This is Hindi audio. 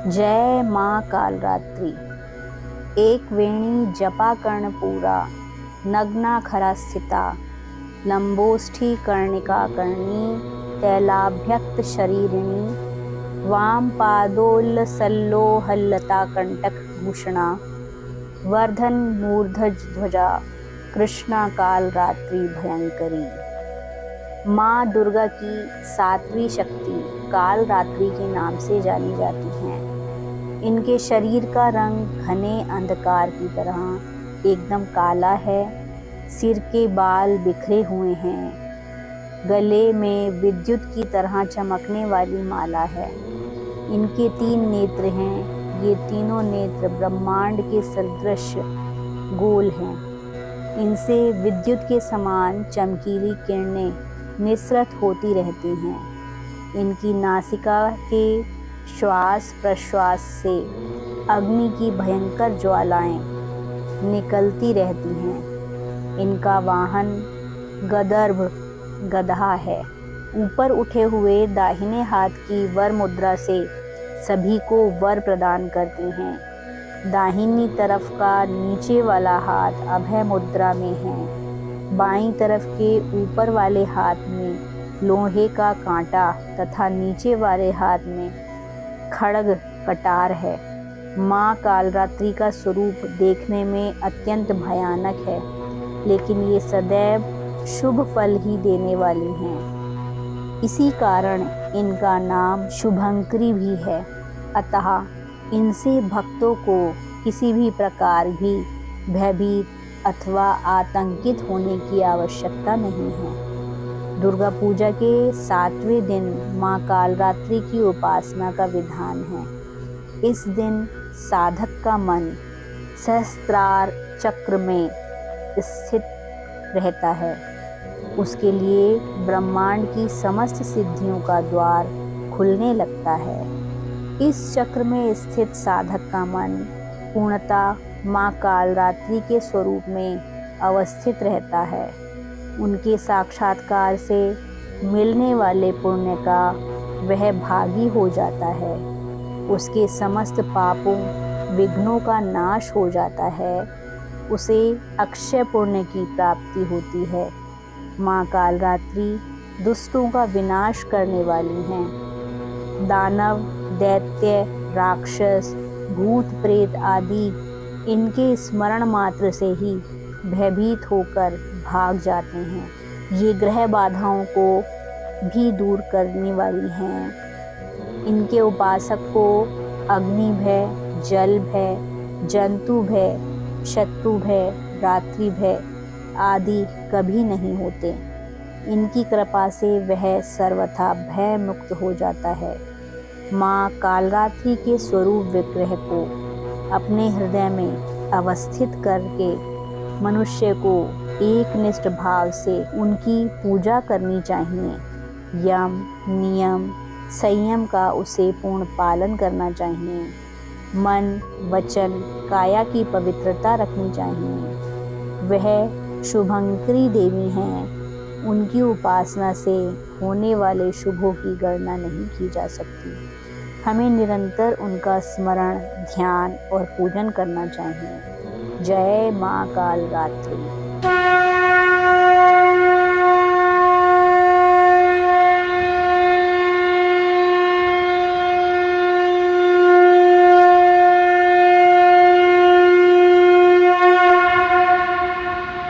जय माँ कालरात्रि। एक वेणी जपा कर्णपूरा, नग्ना खरा स्थिता, लंबोष्ठी कर्णिका कर्णी, तैलाभ्यक्त शरीरिणी, वाम पादोल्लसल्लोहल्लता कंटक भूषणा, वर्धन मूर्धज ध्वजा, कृष्णा कालरात्रि भयंकरी। माँ दुर्गा की सातवीं शक्ति कालरात्रि के नाम से जानी जाती हैं। इनके शरीर का रंग घने अंधकार की तरह एकदम काला है। सिर के बाल बिखरे हुए हैं। गले में विद्युत की तरह चमकने वाली माला है। इनके 3 नेत्र हैं। ये तीनों नेत्र ब्रह्मांड के सदृश गोल हैं। इनसे विद्युत के समान चमकीली किरणें निसृत होती रहती हैं। इनकी नासिका के श्वास प्रश्वास से अग्नि की भयंकर ज्वालाएं निकलती रहती हैं। इनका वाहन गदर्भ गधा है। ऊपर उठे हुए दाहिने हाथ की वर मुद्रा से सभी को वर प्रदान करती हैं। दाहिनी तरफ का नीचे वाला हाथ अभय मुद्रा में है। बाईं तरफ के ऊपर वाले हाथ में लोहे का कांटा तथा नीचे वाले हाथ में खड्ग कटार है। माँ कालरात्रि का स्वरूप देखने में अत्यंत भयानक है, लेकिन ये सदैव शुभ फल ही देने वाली हैं। इसी कारण इनका नाम शुभंकरी भी है। अतः इनसे भक्तों को किसी भी प्रकार भी भयभीत अथवा आतंकित होने की आवश्यकता नहीं है। दुर्गा पूजा के 7वें दिन माँ कालरात्रि की उपासना का विधान है। इस दिन साधक का मन सहस्त्रार चक्र में स्थित रहता है। उसके लिए ब्रह्मांड की समस्त सिद्धियों का द्वार खुलने लगता है। इस चक्र में स्थित साधक का मन पूर्णतः माँ कालरात्रि के स्वरूप में अवस्थित रहता है। उनके साक्षात्कार से मिलने वाले पुण्य का वह भागी हो जाता है। उसके समस्त पापों विघ्नों का नाश हो जाता है। उसे अक्षय पुण्य की प्राप्ति होती है। माँ कालरात्रि दुष्टों का विनाश करने वाली हैं। दानव, दैत्य, राक्षस, भूत प्रेत आदि इनके स्मरण मात्र से ही भयभीत होकर भाग जाते हैं। ये ग्रह बाधाओं को भी दूर करने वाली हैं। इनके उपासक को अग्नि भय, जल भय, जंतु भय, शत्रु भय, रात्रि भय आदि कभी नहीं होते। इनकी कृपा से वह सर्वथा भय मुक्त हो जाता है। माँ कालरात्रि के स्वरूप विग्रह को अपने हृदय में अवस्थित करके मनुष्य को एकनिष्ठ भाव से उनकी पूजा करनी चाहिए। यम, नियम, संयम का उसे पूर्ण पालन करना चाहिए। मन, वचन, काया की पवित्रता रखनी चाहिए। वह शुभंकरी देवी हैं। उनकी उपासना से होने वाले शुभों की गणना नहीं की जा सकती। हमें निरंतर उनका स्मरण, ध्यान और पूजन करना चाहिए। जय माँ कालरात्रि।